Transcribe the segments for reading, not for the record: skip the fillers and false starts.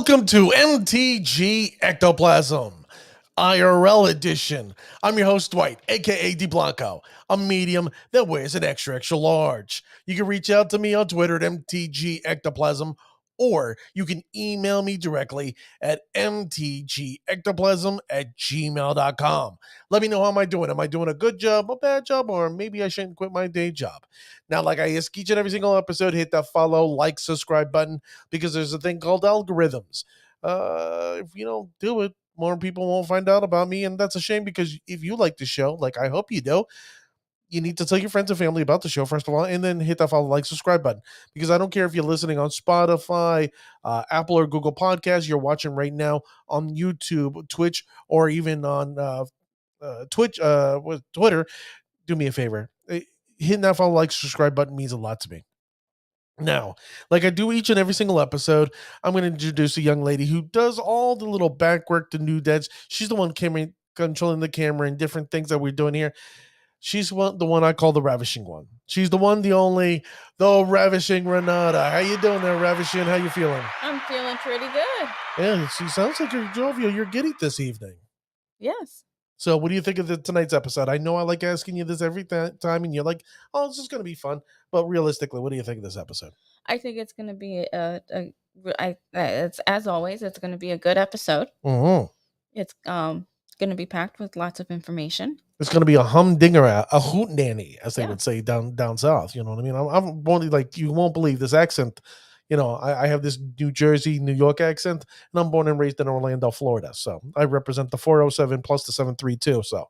Welcome to Tcg Ectoplasm, IRL edition. I'm your host, Dwight, aka DeBlanco, a medium that wears an extra large. You can reach out to me on Twitter at MTG Ectoplasm, or you can email me directly at mtgectoplasm@gmail.com. Let me know how am I doing. Am I doing a good job, a bad job, or maybe I shouldn't quit my day job? Now, like I ask each and every single episode, hit that follow, like, subscribe button, because there's a thing called algorithms. If you don't do it, more people won't find out about me, and that's a shame, because if you like the show, like I hope you do, you need to tell your friends and family about the show, first of all, and then hit that follow, like, subscribe button, because I don't care if you're listening on Spotify, Apple, or Google Podcasts, you're watching right now on YouTube, Twitch, or even on Twitter. Do me a favor. Hitting that follow, like, subscribe button means a lot to me. Now, like I do each and every single episode, I'm going to introduce a young lady who does all the little back work, the new deads. She's the one controlling the camera and different things that we're doing here. She's the one I call the Ravishing one. She's the one, the only, the Ravishing Renata. How you doing there, Ravishing? How you feeling? I'm feeling pretty good. Yeah, she sounds like you're jovial. You're giddy this evening. Yes. So what do you think of tonight's episode? I know I like asking you this every time, and you're like, oh, this is going to be fun. But realistically, what do you think of this episode? I think it's going to be it's, as always, it's going to be a good episode. Mm-hmm. It's going to be packed with lots of information. It's going to be a humdinger, a hootenanny, as they would say down south. You know what I mean? I'm only like, you won't believe this accent. You know, I have this New Jersey, New York accent, and I'm born and raised in Orlando, Florida. So I represent the 407 plus the 732. So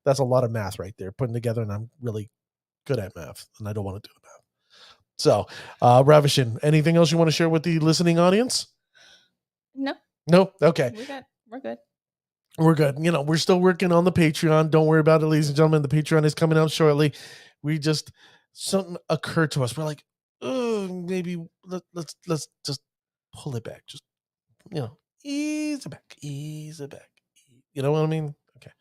that's a lot of math right there, putting together, and I'm really good at math, and I don't want to do the math. So, Ravishing, anything else you want to share with the listening audience? No. Okay. We're good. We're good. You know, we're still working on the Patreon. Don't worry about it, ladies and gentlemen. The Patreon is coming out shortly. Something occurred to us. We're like, oh, maybe let's just pull it back. Just, you know, ease it back. You know what I mean? Okay.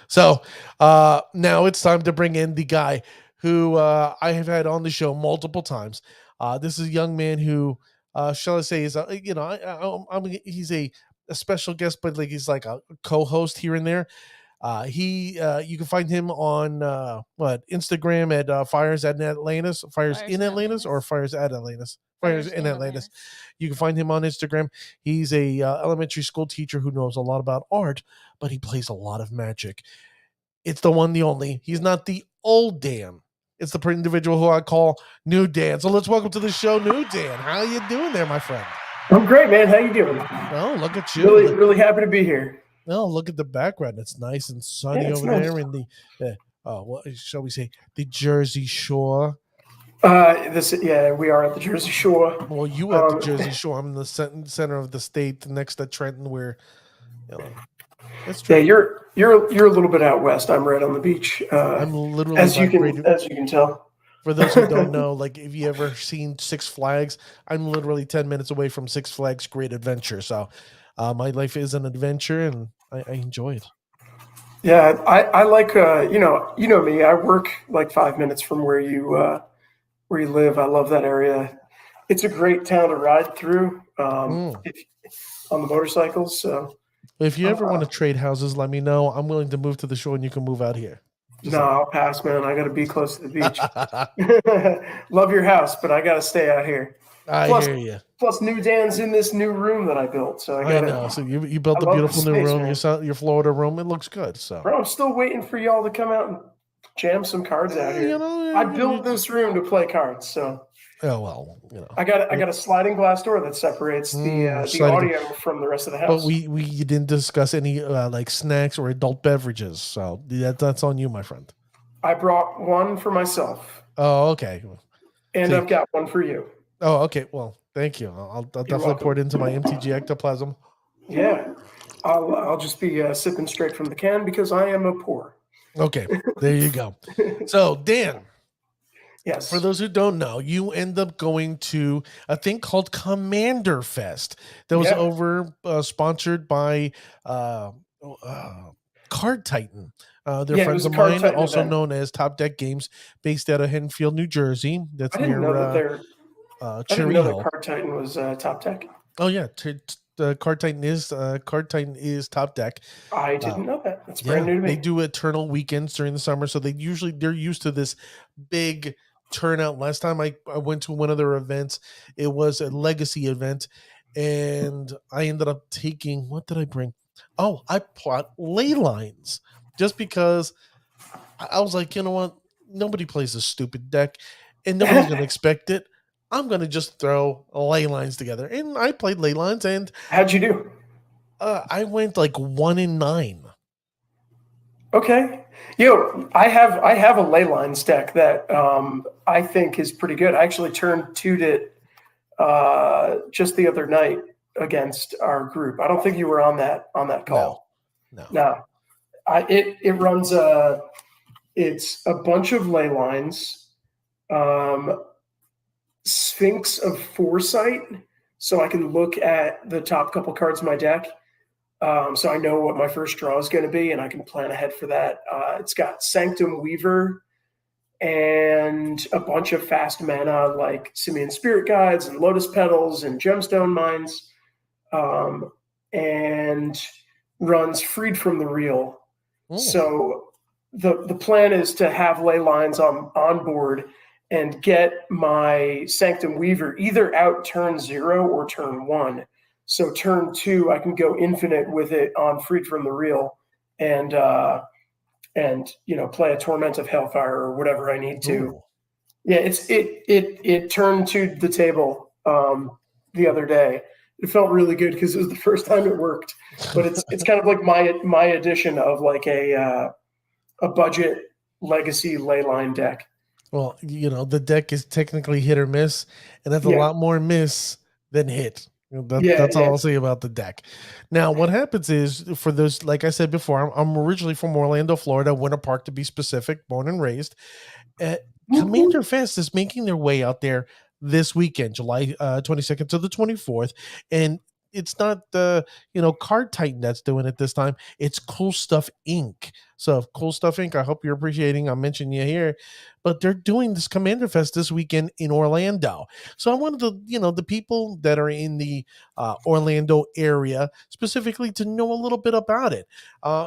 So now it's time to bring in the guy who I have had on the show multiple times. This is a young man who, shall I say, is he's a special guest, but like he's like a co-host here and there. You can find him on Instagram at Fires at Atlantis, Fires in Atlantis, or Fires at Atlantis. Fires in Atlantis. You can find him on Instagram. He's a elementary school teacher who knows a lot about art, but he plays a lot of magic. It's the one, the only. He's not the old Dan. It's the individual who I call New Dan. So let's welcome to the show, New Dan. How you doing there, my friend? I'm great, man. How you doing? Oh, look at you. Really happy to be here. Oh, look at the background. It's nice and sunny over there in the, what shall we say, the Jersey Shore. We are at the Jersey Shore. Well, you at the Jersey Shore. I'm in the center of the state, next to Trenton, where, you know, it's true. Yeah, you're a little bit out west. I'm right on the beach. I'm literally as you can tell. For those who don't know, like if you ever seen Six Flags, I'm literally 10 minutes away from Six Flags Great Adventure. So my life is an adventure, and I enjoy it. Yeah, I like you know me. I work like 5 minutes from where you live. I love that area. It's a great town to ride through on the motorcycles. So if you ever want to trade houses, let me know. I'm willing to move to the shore, and you can move out here. I'll pass, man. I got to be close to the beach. Love your house, but I got to stay out here. I hear you. Plus, New Dan's in this new room that I built, so I know. So you built a beautiful new room. Your Florida room. It looks good. So, bro, I'm still waiting for y'all to come out and jam some cards out here. You know, I built this room to play cards, so. Oh well, you know. I got a sliding glass door that separates the audio from the rest of the house. But we didn't discuss any like snacks or adult beverages, so that's on you, my friend. I brought one for myself. Oh, okay. And I've got one for you. Oh, okay. Well, thank you. I'll definitely pour it into my MTG Ectoplasm. Yeah, I'll just be sipping straight from the can because I am a pour. Okay, there you go. So, Dan. Yes. For those who don't know, you end up going to a thing called Commander Fest that was sponsored by Card Titan. They're friends of mine, also known as Top Deck Games, based out of Haddonfield, New Jersey. That's near I didn't know that Card Titan was Top Deck. Oh, yeah. Card Titan is top deck. I didn't know that. That's Yeah, brand new to me. they do eternal weekends during the summer, so they're used to this big turnout. Last time I went to one of their events, it was a legacy event, and I ended up taking, what did I bring? Oh, I bought ley lines just because I was like, you know what? Nobody plays this stupid deck, and nobody's going to expect it. I'm going to just throw ley lines together, and I played ley lines, and How'd you do? I went like 1-9. Okay. I have a ley lines deck that I think is pretty good. I actually turned 2'd it just the other night against our group. I don't think you were on that call. No. It runs it's a bunch of ley lines, Sphinx of Foresight, so I can look at the top couple cards of my deck. So I know what my first draw is going to be, and I can plan ahead for that. It's got Sanctum Weaver and a bunch of fast mana like Simian Spirit Guides and Lotus Petals and Gemstone Mines, and runs Freed from the Real. Oh. So the plan is to have ley lines on board and get my Sanctum Weaver either out turn 0 or turn 1. So turn 2, I can go infinite with it on Freed from the Real, and play a Torment of Hellfire or whatever I need to. Ooh. Yeah, it turned to the table the other day. It felt really good because it was the first time it worked. But it's kind of like my edition of like a budget legacy ley line deck. Well, the deck is technically hit or miss, and that's a lot more miss than hit. That's all I'll say about the deck. Now, what happens is, for those, like I said before, I'm originally from Orlando, Florida, Winter Park to be specific, born and raised. Commander Fest is making their way out there this weekend, July 22nd to the 24th, and it's not the Card Titan that's doing it this time. It's Cool Stuff Inc. So Cool Stuff Inc., I hope you're appreciating. I'm mentioning you here, but they're doing this Commander Fest this weekend in Orlando. So I wanted the people that are in the Orlando area specifically to know a little bit about it.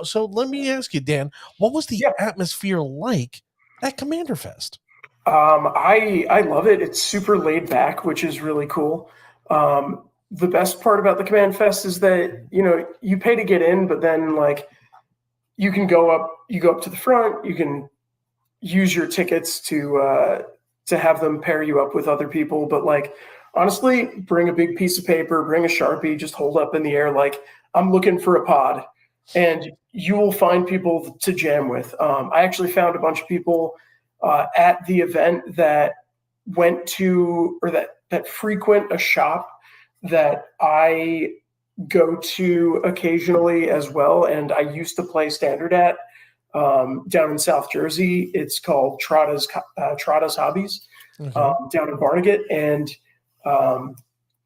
So let me ask you, Dan, what was the atmosphere like at Commander Fest? I love it. It's super laid back, which is really cool. The best part about the Command Fest is that, you pay to get in, but then you can go up to the front, you can use your tickets to have them pair you up with other people. But honestly, bring a big piece of paper, bring a Sharpie, just hold up in the air. I'm looking for a pod, and you will find people to jam with. I actually found a bunch of people at the event that went to, or that frequent a shop that I go to occasionally as well, and I used to play Standard at down in South Jersey. It's called Trotta's Hobbies, down in Barnegat, and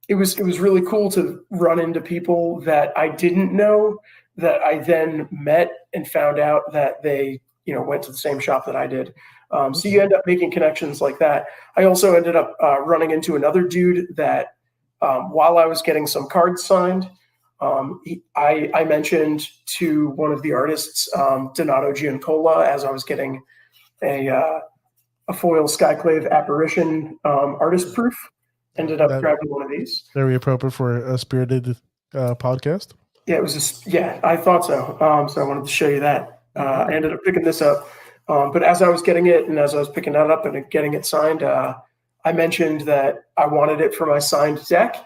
it was really cool to run into people that I didn't know that I then met and found out that they went to the same shop that I did. So you end up making connections like that. I also ended up running into another dude that while I was getting some cards signed, I mentioned to one of the artists, Donato Giancola, as I was getting a foil Skyclave Apparition artist proof. Ended up grabbing one of these. Very appropriate for a spirited podcast. Yeah, it was I thought so. So I wanted to show you that. I ended up picking this up. But as I was getting it, and as I was picking that up and getting it signed, I mentioned that I wanted it for my signed deck.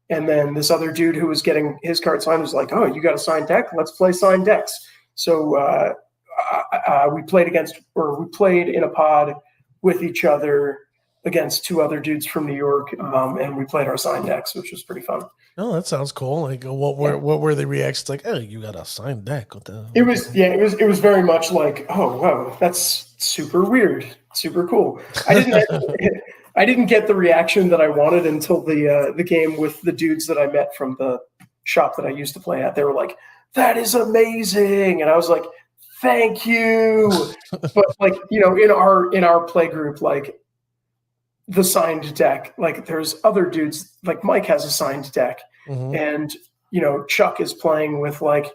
And then this other dude who was getting his card signed was like, "Oh, you got a signed deck? Let's play signed decks." So we played in a pod with each other against two other dudes from New York, and we played our signed decks, which was pretty fun. Oh, that sounds cool. What were the reactions? Like, oh, you got a signed deck. What the? It was very much like, oh, wow, that's super weird, super cool. I didn't get the reaction that I wanted until the game with the dudes that I met from the shop that I used to play at. They were like, "That is amazing," and I was like, "Thank you." But in our play group, the signed deck, there's other dudes, like Mike has a signed deck, and Chuck is playing with like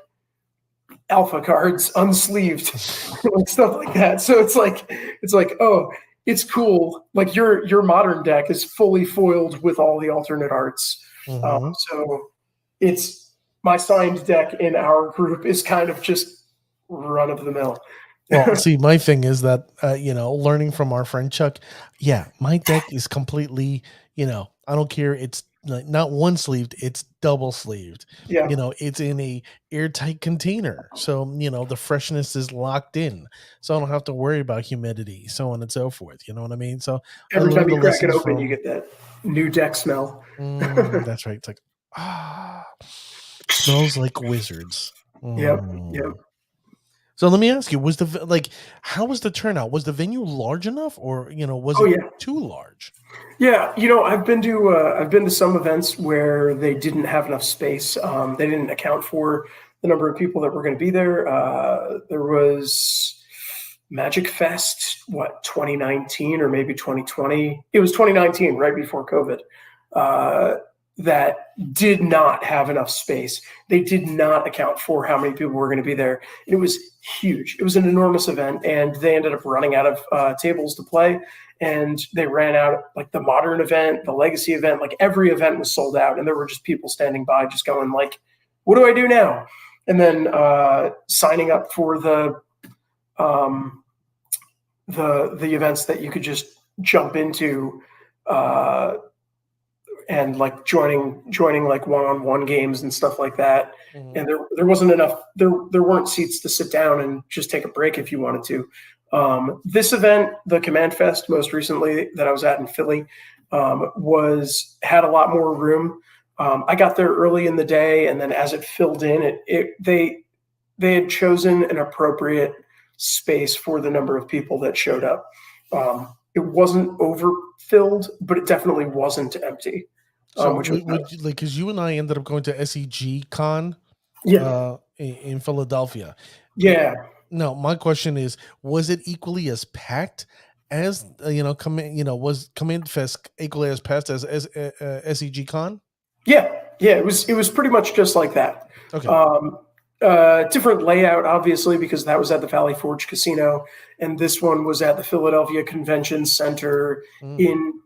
alpha cards unsleeved, like stuff like that. So it's like, oh, it's cool. Like your modern deck is fully foiled with all the alternate arts. So it's my signed deck in our group is kind of just run of the mill. Well, see, my thing is that, learning from our friend Chuck, my deck is completely, I don't care. It's like not one sleeved, it's double sleeved. Yeah. It's in a airtight container. So, the freshness is locked in. So I don't have to worry about humidity, so on and so forth. You know what I mean? So every time you crack it open, you get that new deck smell. That's right. It's like, smells like wizards. Yep. So let me ask you, how was the turnout? Was the venue large enough, or was it too large? Yeah, I've been to some events where they didn't have enough space. They didn't account for the number of people that were going to be there. There was Magic Fest, 2019 or maybe 2020? It was 2019, right before COVID. That did not have enough space. They did not account for how many people were going to be there. It was huge. It was an enormous event, and they ended up running out of tables to play. And they ran out, like the modern event, the legacy event, like every event was sold out, and there were just people standing by, just going like, "What do I do now?" And then signing up for the events that you could just jump into. And like joining like one-on-one games and stuff like that. And there wasn't enough, there weren't seats to sit down and just take a break if you wanted to. This event, the Command Fest most recently that I was at in Philly, had a lot more room. I got there early in the day, and then as it filled in, they had chosen an appropriate space for the number of people that showed up. It wasn't overfilled, but it definitely wasn't empty. So, because you and I ended up going to Tcg Con, in Philadelphia. Yeah. No, my question is: was it equally as packed as was Command Fest equally as packed as Tcg Con? Yeah. It was pretty much just like that. Okay. Different layout, obviously, because that was at the Valley Forge Casino, and this one was at the Philadelphia Convention Center in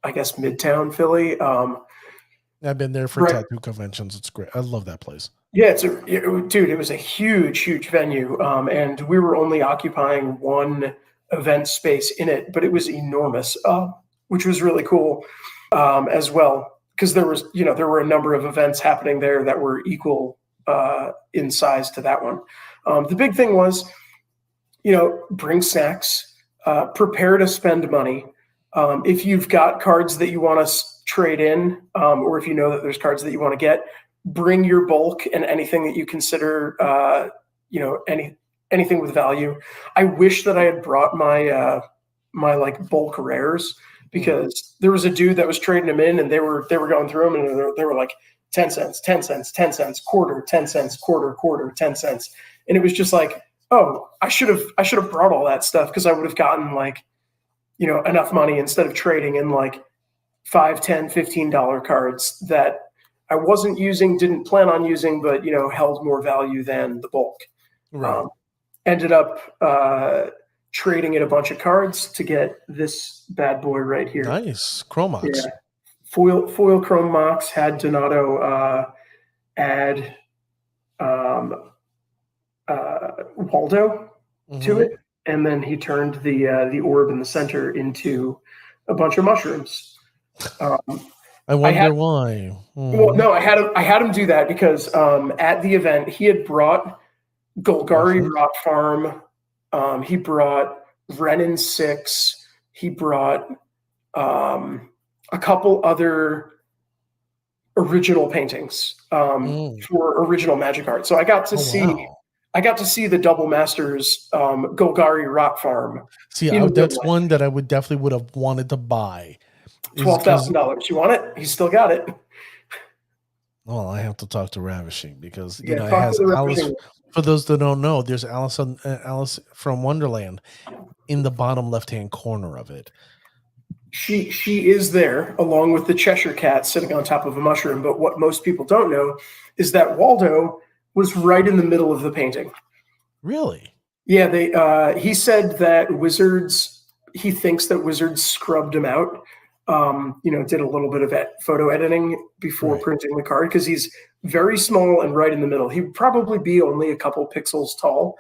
I guess Midtown Philly. I've been there for tattoo conventions. It's great. I love that place. Yeah, it was a huge venue, and we were only occupying one event space in it, but it was enormous, which was really cool as well, because there were a number of events happening there that were equal in size to that one. The big thing was, bring snacks, prepare to spend money. If you've got cards that you want to trade in, or if you know that there's cards that you want to get, bring your bulk and anything that you consider, anything with value. I wish that I had brought my like bulk rares, because there was a dude that was trading them in, and they were going through them, and they were like 10 cents, 10 cents, 10 cents, quarter, 10 cents, quarter, 10 cents. And it was just like, oh, I should have brought all that stuff, because I would have gotten like, enough money instead of trading in like $5, $10, $15 cards that I wasn't using, didn't plan on using, but, held more value than the bulk. Right. Ended up trading in a bunch of cards to get this bad boy right here. Nice. Chromox. Yeah. Foil Chrome Mox had Donato add Waldo to it, and then he turned the orb in the center into a bunch of mushrooms. I wonder why. Well, no, I had him do that because at the event he had brought Golgari Rot Farm, he brought Renin 6, he brought a couple other original paintings for original Magic art. So I got to see the Double Masters Golgari Rot Farm. See, that's one that I would have wanted to buy. $12,000. You want it? He's still got it. Well, I have to talk to Ravishing, because it has Alice. For those that don't know, there's Alice from Wonderland in the bottom left-hand corner of it. She is there along with the Cheshire Cat sitting on top of a mushroom. But what most people don't know is that Waldo was right in the middle of the painting. Really? Yeah, he said that he thinks that Wizards scrubbed him out, did a little bit of photo editing before printing the card because he's very small and right in the middle. He'd probably be only a couple pixels tall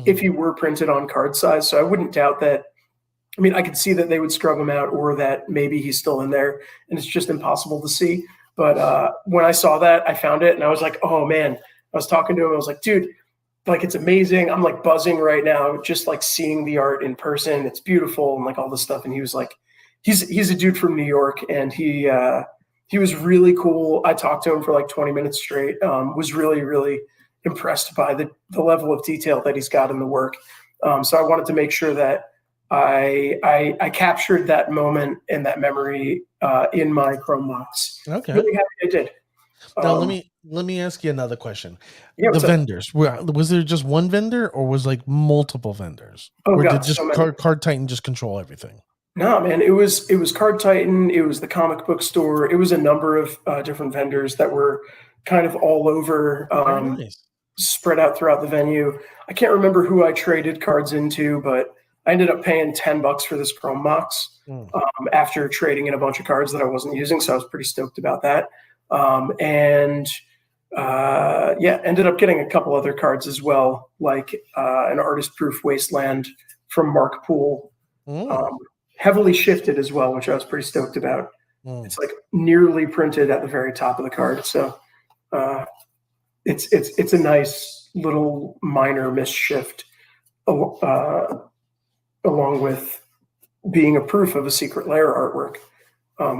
if he were printed on card size. So I wouldn't doubt that. I mean, I could see that they would scrub him out or that maybe he's still in there and it's just impossible to see. But when I saw that, I found it and I was like, oh man, I was talking to him. I was like, dude, like, it's amazing. I'm like buzzing right now, just like seeing the art in person. It's beautiful and like all this stuff. And he was like, he's a dude from New York and he was really cool. I talked to him for like 20 minutes straight. Was really, really impressed by the level of detail that he's got in the work. So I wanted to make sure that I captured that moment and that memory in my Chrome box. Okay. Really happy I did. Now let me ask you another question. Yeah, the vendors, was there just one vendor or was like multiple vendors? Oh, or God, did just so Card Titan just control everything? No, man, it was Card Titan, it was the comic book store, it was a number of different vendors that were kind of all over, Nice. spread out throughout the venue. I can't remember who I traded cards into, but I ended up paying $10 for this Chrome box after trading in a bunch of cards that I wasn't using, so I was pretty stoked about that. Ended up getting a couple other cards as well, like an Artist Proof Wasteland from Mark Poole, heavily shifted as well, which I was pretty stoked about. It's like nearly printed at the very top of the card, so it's a nice little minor misshift, along with being a proof of a Secret Lair artwork,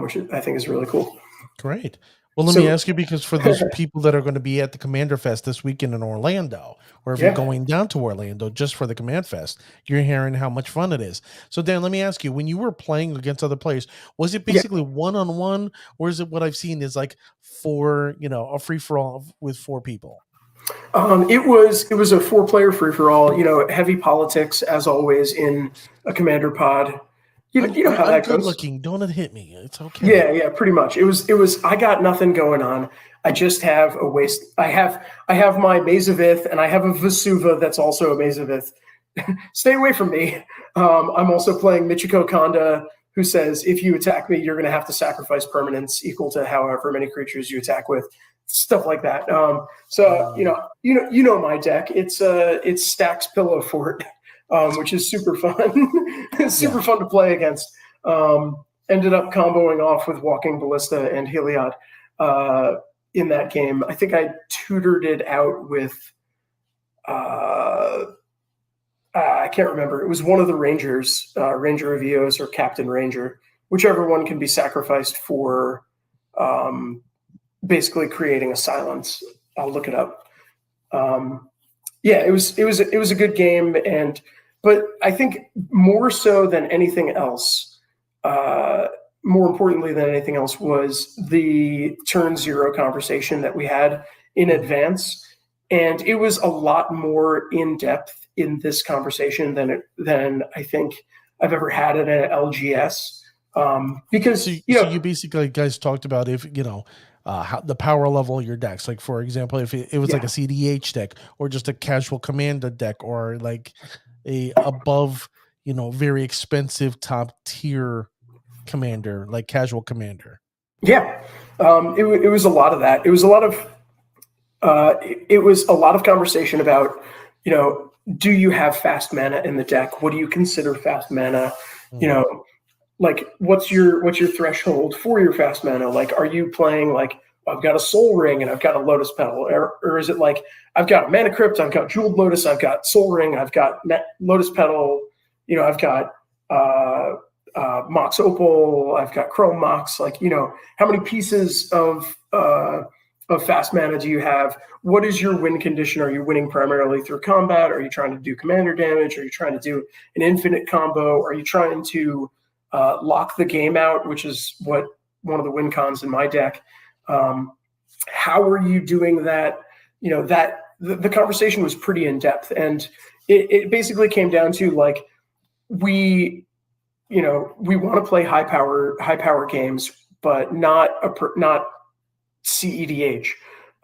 which I think is really cool. Great. Well, let me ask you, because for those people that are going to be at the Commander Fest this weekend in Orlando, or if you're going down to Orlando just for the Command Fest, you're hearing how much fun it is. So, Dan, let me ask you, when you were playing against other players, was it basically one-on-one, or is it what I've seen is like a free-for-all with 4 people? It was a 4-player free-for-all, heavy politics, as always, in a Commander pod. You know how that goes. Good looking. Don't it hit me. It's okay. Yeah, pretty much. It was. I got nothing going on. I just have a waste. I have my Mazavith and I have a Vesuva that's also a Mazavith. Stay away from me. I'm also playing Michiko Kanda, who says if you attack me, you're going to have to sacrifice permanents equal to however many creatures you attack with. Stuff like that. You know my deck. It's Stax Pillow Fort. Which is super fun. It's super fun to play against. Ended up comboing off with Walking Ballista and Heliod in that game. I think I tutored it out with, I can't remember. It was one of the Rangers, Ranger of Eos or Captain Ranger, whichever one can be sacrificed for basically creating a silence. I'll look it up. It was a good game, but I think more so than anything else, more importantly than anything else, was the turn 0 conversation that we had in advance, and it was a lot more in depth in this conversation than I think I've ever had at an LGS. Because so you basically guys talked about if how the power level of your decks, like for example, if it was like a CDH deck or just a casual commander deck or like a above very expensive top tier commander, like casual commander. It was a lot of that. It was a lot of conversation about do you have fast mana in the deck? What do you consider fast mana? Like what's your threshold for your fast mana? Like, are you playing like I've got a Soul Ring and I've got a Lotus Petal, or is it like I've got a Mana Crypt, I've got Jeweled Lotus, I've got Soul Ring, I've got Lotus Petal, I've got Mox Opal, I've got Chrome Mox. Like, how many pieces of fast mana do you have? What is your win condition? Are you winning primarily through combat? Are you trying to do commander damage? Are you trying to do an infinite combo? Are you trying to lock the game out, which is what one of the win cons in my deck. How are you doing that? The conversation was pretty in depth, and it basically came down to like we we want to play high power games, but not CEDH.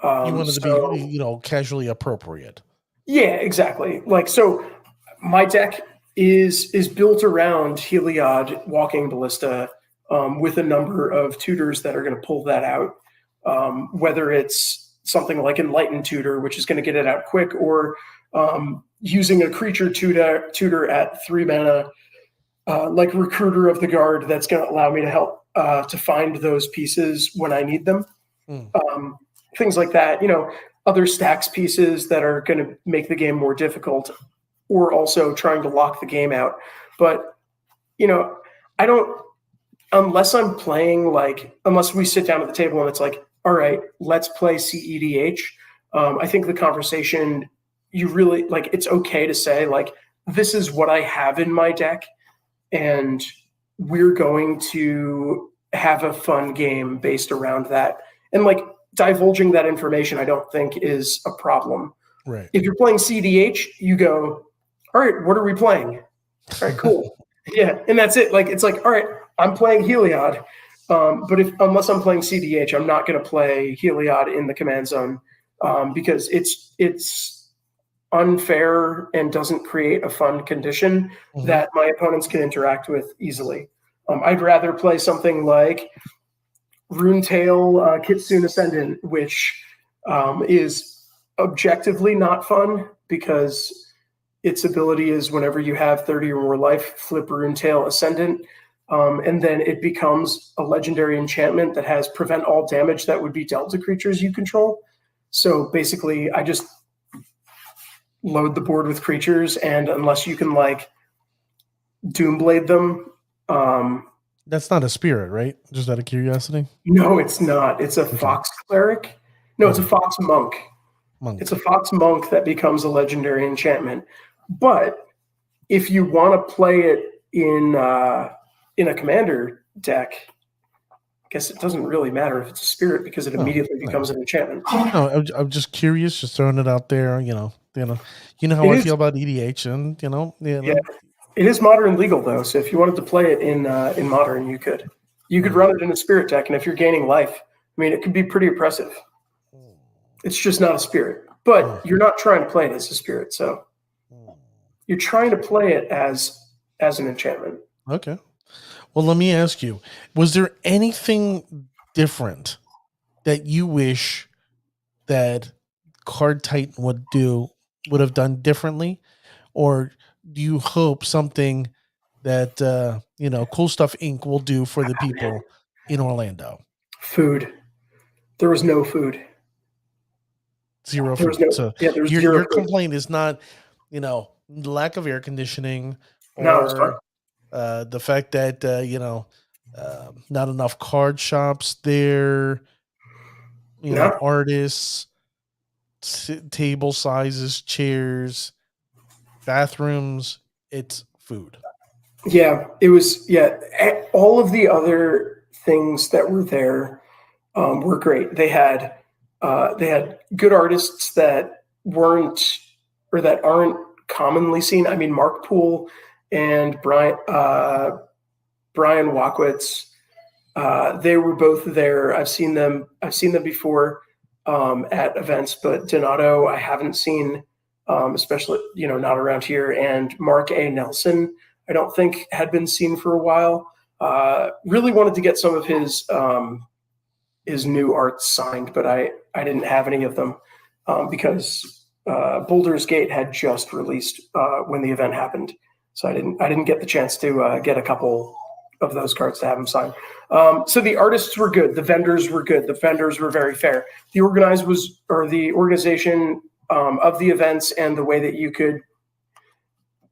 You want it to be, casually appropriate. Yeah, exactly. Like, so my deck is built around Heliod, Walking Ballista, with a number of tutors that are going to pull that out. Whether it's something like Enlightened Tutor, which is going to get it out quick, or using a creature tutor at 3 mana, like Recruiter of the Guard, that's going to allow me to help to find those pieces when I need them. Things like that, other stacks pieces that are going to make the game more difficult, or also trying to lock the game out. But, I don't, unless we sit down at the table and it's like, all right, let's play CEDH. I think the conversation, you really, like, it's okay to say, like, this is what I have in my deck, and we're going to have a fun game based around that. And, like, divulging that information, I don't think is a problem. Right. If you're playing CDH, you go, all right, what are we playing? All right, cool. Yeah, and that's it. Like, it's like, all right, I'm playing Heliod, but unless I'm playing CDH, I'm not going to play Heliod in the command zone, because it's unfair and doesn't create a fun condition that my opponents can interact with easily. I'd rather play something like Runetail Kitsune Ascendant, which is objectively not fun because its ability is whenever you have 30 or more life, flip Runetail Ascendant, and then it becomes a legendary enchantment that has prevent all damage that would be dealt to creatures you control. So basically, I just load the board with creatures, and unless you can, like, Doomblade them... That's not a spirit, right? Just out of curiosity? No, it's not. It's a Fox Cleric. No, it's a Fox Monk. It's a Fox Monk that becomes a legendary enchantment. But if you want to play it in a commander deck, I guess it doesn't really matter if it's a spirit, because it immediately becomes an enchantment. No, I'm just curious, just throwing it out there. You know how I feel about EDH, and Yeah. It is modern legal, though, so if you wanted to play it in modern, you could. You could run it in a spirit deck, and if you're gaining life, I mean, it could be pretty oppressive. It's just not a spirit. But you're not trying to play it as a spirit, so you're trying to play it as an enchantment. Okay. Well, let me ask you, was there anything different that you wish that Card Titan would have done differently? Or do you hope something that Cool Stuff Inc. will do for the people in Orlando? Food. There was no food. Zero food. Your complaint is not, lack of air conditioning, or the fact that not enough card shops there. Artists, table sizes, chairs, bathrooms. It's food. Yeah, it was. Yeah, all of the other things that were there were great. They had good artists that weren't, or that aren't commonly seen. I mean, Mark Poole and Brian Wakwitz, they were both there. I've seen them before at events, but Donato I haven't seen, especially not around here. And Mark A. Nelson, I don't think had been seen for a while. Really wanted to get some of his new art signed, but I didn't have any of them because Boulder's Gate had just released when the event happened, so I didn't get the chance to get a couple of those cards to have them signed. So the artists were good, the vendors were good, the vendors were very fair. The organization of the events and the way that you could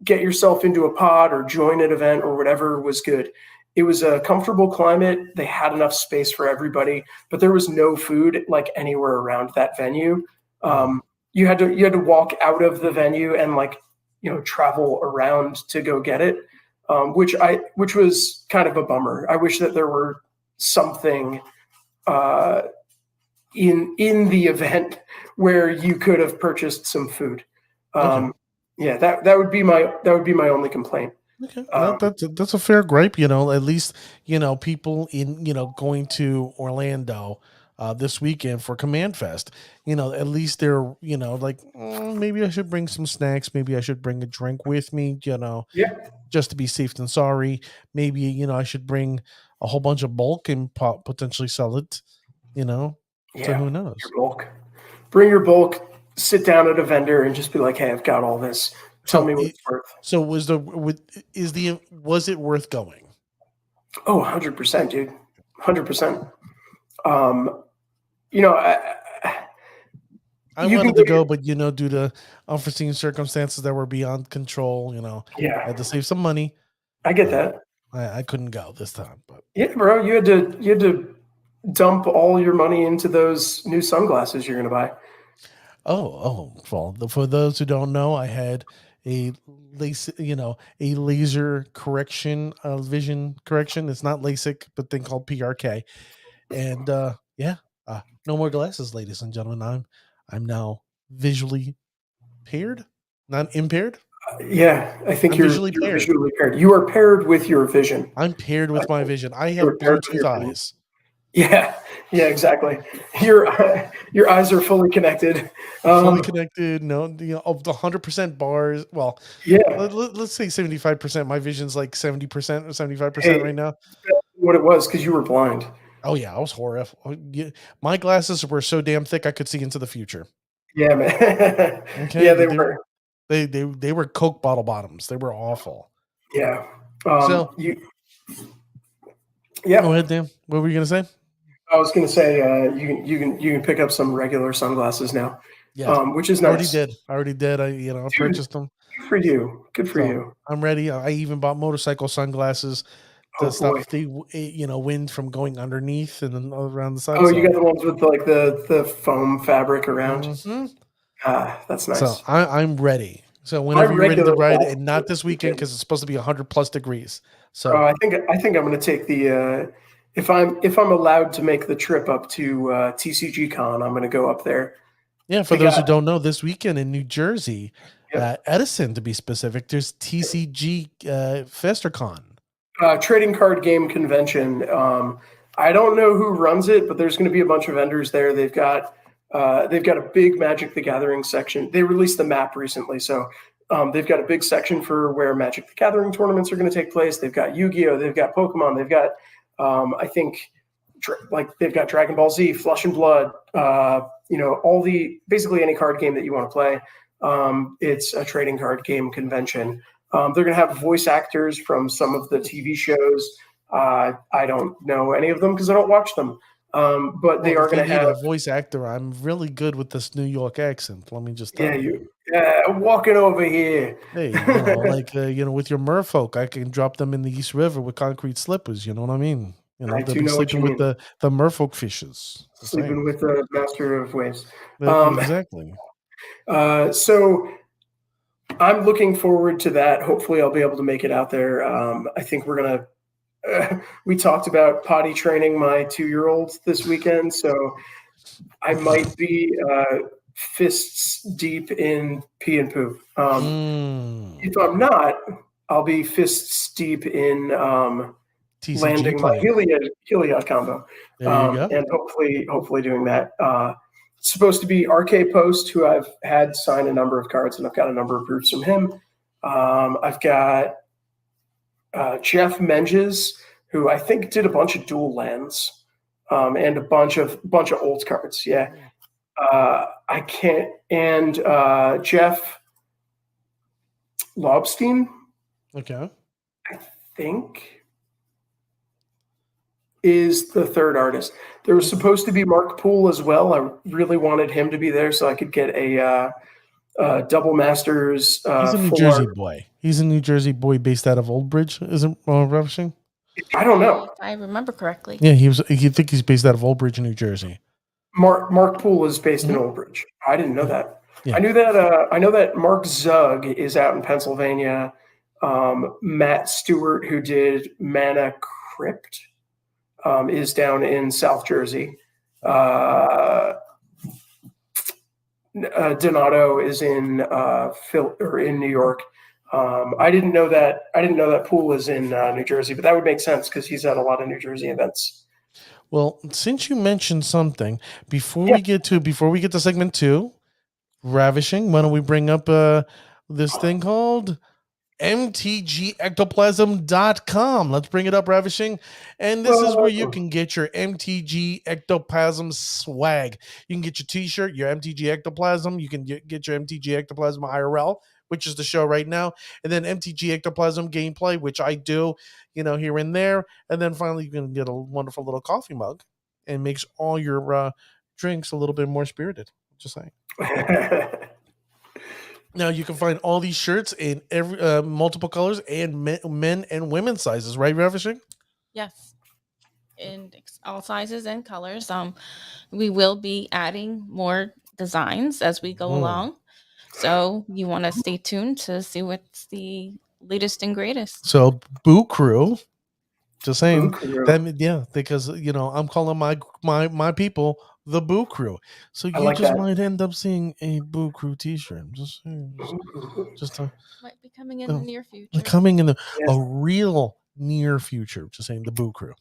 get yourself into a pod or join an event or whatever was good. It was a comfortable climate. They had enough space for everybody, but there was no food like anywhere around that venue. You had to walk out of the venue and travel around to go get it, which was kind of a bummer. I wish that there were something in the event where you could have purchased some food. Okay. Yeah, that would be my only complaint. Okay, that's a fair gripe. At least people in going to Orlando this weekend for Command Fest. At least they're like maybe I should bring some snacks. Maybe I should bring a drink with me. Yeah, Just to be safe than sorry. Maybe I should bring a whole bunch of bulk and potentially sell it. So who knows? your bulk. Bring your bulk. Sit down at a vendor and just be like, "Hey, I've got all this. Tell me what it's worth." So was it worth going? Oh, 100%, dude. 100%. You know, I you can wanted to go, but due to unforeseen circumstances that were beyond control, I had to save some money. I get that. I couldn't go this time, but Yeah, bro, you had to dump all your money into those new sunglasses you're gonna buy. well, for those who don't know, I had a laser correction, vision correction. It's not LASIK, but thing called PRK, and no more glasses, ladies and gentlemen. I'm now visually paired, not impaired. Yeah, I think I'm you're visually paired. visually paired. You are paired with your vision. I'm paired with my vision. I You're have paired with Bluetooth your vision. eyes. Yeah, exactly. Your eyes are fully connected. Fully connected. No, of the 100% bars. Well, Yeah. let's say 75%. My vision's like 70% or 75% right now. What it was because you were blind. Oh yeah, I was horrified. My glasses were so damn thick I could see into the future. Yeah, man. Okay. Yeah, they were. They were Coke bottle bottoms. They were awful. Yeah. So yeah. Go ahead, Dan. What were you gonna say? I was gonna say you can pick up some regular sunglasses now. Yeah. Which is nice. I already did. I purchased them. Good for you. Good for you. I'm ready. I even bought motorcycle sunglasses to stop the wind from going underneath and then around the side. Oh, you got the ones with like the foam fabric around. Mm-hmm. That's nice. So I'm ready. So whenever you're ready to ride, and not this weekend because it's supposed to be 100+ degrees. So I think I'm going to take the if I'm allowed to make the trip up to Tcg Con, I'm going to go up there. Yeah, for those who don't know, this weekend in New Jersey, Edison to be specific, there's Tcg Festercon. Trading card game convention. I don't know who runs it, but there's going to be a bunch of vendors there. They've got a big Magic the Gathering section. They released the map recently, so they've got a big section for where Magic the Gathering tournaments are going to take place. They've got Yu-Gi-Oh, they've got Pokemon, they've got I think they've got Dragon Ball Z, Flesh and Blood. Basically any card game that you want to play. It's a trading card game convention. They're going to have voice actors from some of the TV shows. I don't know any of them because I don't watch them. But they are going to have a voice actor. I'm really good with this New York accent. Let me just tell you. Walking over here. Hey, with your merfolk, I can drop them in the East River with concrete slippers. You know what I mean? They'll be sleeping with the merfolk fishes. Sleeping with the master of waves. Exactly. So I'm looking forward to that. Hopefully I'll be able to make it out there. I think we're going to we talked about potty training my 2-year-old this weekend, so I might be fists deep in pee and poo. If I'm not, I'll be fists deep in landing my Heliod combo. And hopefully doing that. It's supposed to be RK Post, who I've had sign a number of cards, and I've got a number of proofs from him. I've got Jeff Menges, who I think did a bunch of dual lands and a bunch of old cards. Yeah. I can't. And Jeff Lobstein. Okay. I think is the third artist. There was supposed to be Mark Poole as well. I really wanted him to be there so I could get a double masters. He's a New Jersey boy. He's a New Jersey boy based out of Old Bridge, isn't Ravishing? I don't know. If I remember correctly. Yeah, you think he's based out of Old Bridge, New Jersey. Mark Poole is based in Old Bridge. I didn't know that. Yeah. I knew that. I know that Mark Zug is out in Pennsylvania. Matt Stewart, who did Mana Crypt, is down in South Jersey. Donato is in in New York. I didn't know that Poole is in New Jersey, but that would make sense because he's at a lot of New Jersey events. Well, since you mentioned something, before we get to segment 2, Ravishing, why don't we bring up this thing called mtgectoplasm.com. Let's bring it up, Ravishing. And this is where you can get your MTG Ectoplasm swag. You can get your t-shirt, your MTG Ectoplasm. You can get your MTG Ectoplasm IRL, which is the show right now. And then MTG Ectoplasm gameplay, which I do, here and there. And then finally, you can get a wonderful little coffee mug and makes all your drinks a little bit more spirited. Just saying. Now you can find all these shirts in every multiple colors and men and women's sizes, right, Ravishing? Yes, in all sizes and colors. We will be adding more designs as we go along, so you want to stay tuned to see what's the latest and greatest. So, Boo Crew, just saying that, because I'm calling my people the Boo Crew, so you might end up seeing a Boo Crew T-shirt. Just saying, might be coming in the near future. A real near future. Just saying, the Boo Crew.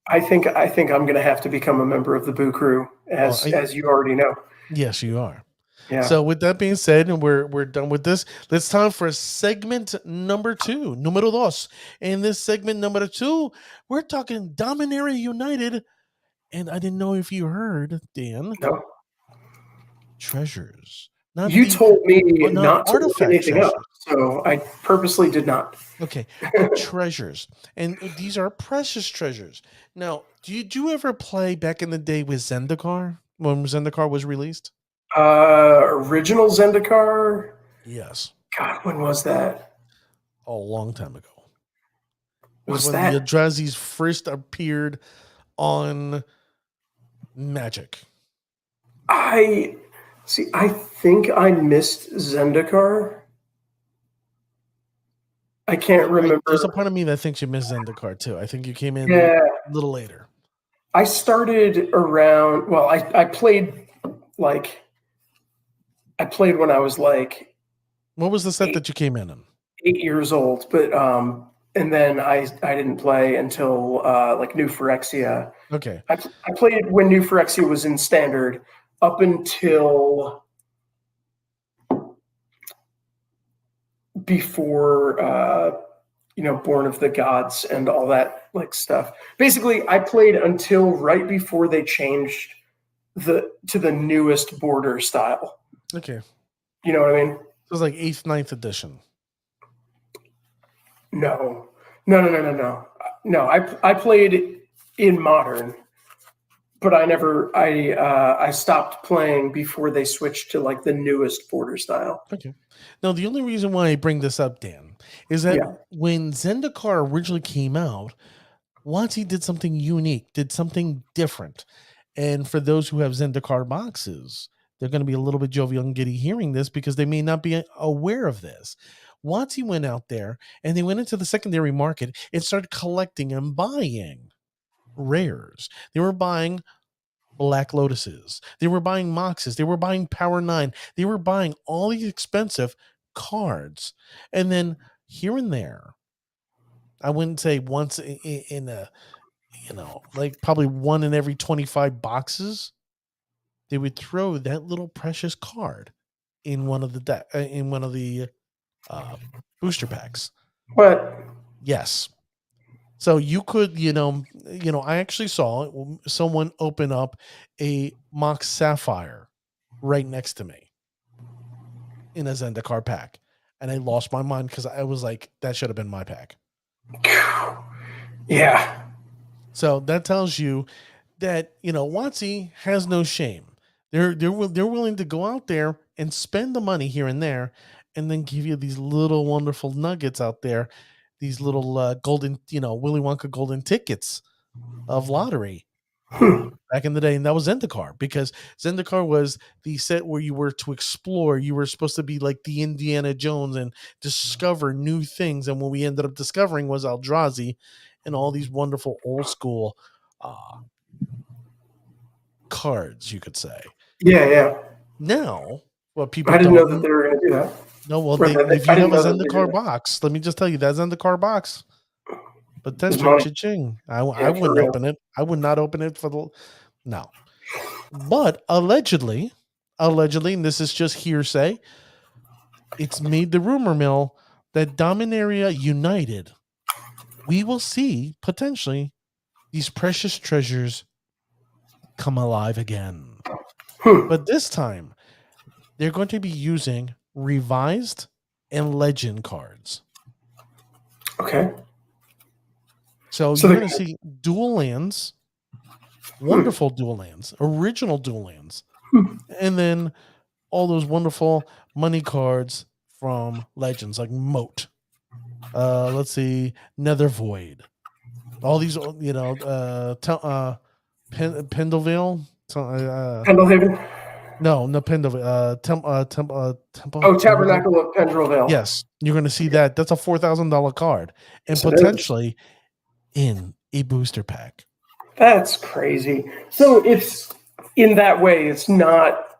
I think I'm going to have to become a member of the Boo Crew, as you already know. Yes, you are. Yeah. So with that being said, and we're done with this, it's time for segment number 2, número 2. In this segment number 2, we're talking Dominaria United, and I didn't know if you heard, Dan. No. Treasures. You told me not to look anything up, so I purposely did not. Okay, treasures, and these are precious treasures. Now, did you ever play back in the day with Zendikar when Zendikar was released? Original Zendikar? Yes. God, when was that? A long time ago. Was when that the Eldrazi's first appeared on Magic? I think I missed Zendikar. I can't remember. There's a part of me that thinks you missed Zendikar too. I think you came in a little later. I started around. Well, I played when I was like. What was the set that you came in? 8 years old, but and then I didn't play until like New Phyrexia. Okay. I played when New Phyrexia was in Standard up until before Born of the Gods and all that stuff. Basically, I played until right before they changed to the newest border style. Okay. You know what I mean? It was like 8th, 9th edition. No. I played in Modern, but I stopped playing before they switched to like the newest border style. Okay. Now, the only reason why I bring this up, Dan, is that when Zendikar originally came out, WotC did something unique, did something different. And for those who have Zendikar boxes, they're going to be a little bit jovial and giddy hearing this because they may not be aware of this. WotC went out there and they went into the secondary market and started collecting and buying rares. They were buying Black Lotuses. They were buying Moxes. They were buying Power 9. They were buying all these expensive cards. And then here and there, I wouldn't say once in a, like probably one in every 25 boxes, they would throw that little precious card in one of the booster packs. What? Yes. So you could, I actually saw someone open up a Mox Sapphire right next to me in a Zendikar pack. And I lost my mind because I was like, that should have been my pack. Yeah. So that tells you that, WotC has no shame. They're willing to go out there and spend the money here and there and then give you these little wonderful nuggets out there, these little golden, Willy Wonka golden tickets of lottery back in the day. And that was Zendikar, because Zendikar was the set where you were to explore. You were supposed to be like the Indiana Jones and discover new things. And what we ended up discovering was Eldrazi and all these wonderful old school cards, you could say. Yeah. Now, what people I didn't know that they were going to do that. No, well, Or if I you didn't have a know that they did Zendikar that. box, let me just tell you that Zendikar box It's potentially money. cha-ching. I Yeah, for wouldn't real. open it. I would not open it for the no. But allegedly, and this is just hearsay, it's made the rumor mill that Dominaria United, we will see potentially these precious treasures come alive again. But this time, they're going to be using revised and legend cards. Okay. So you're going to see dual lands, wonderful dual lands, original dual lands, and then all those wonderful money cards from legends like Moat. Let's see, Nether Void. All these, Pendlevale. Pendlehaven? No, Pendlevale. Temple. Oh, Tabernacle of Pendrevale. Yes, you're going to see that. That's a $4,000 card, and Yes, potentially in a booster pack. That's crazy. So it's in that way, it's not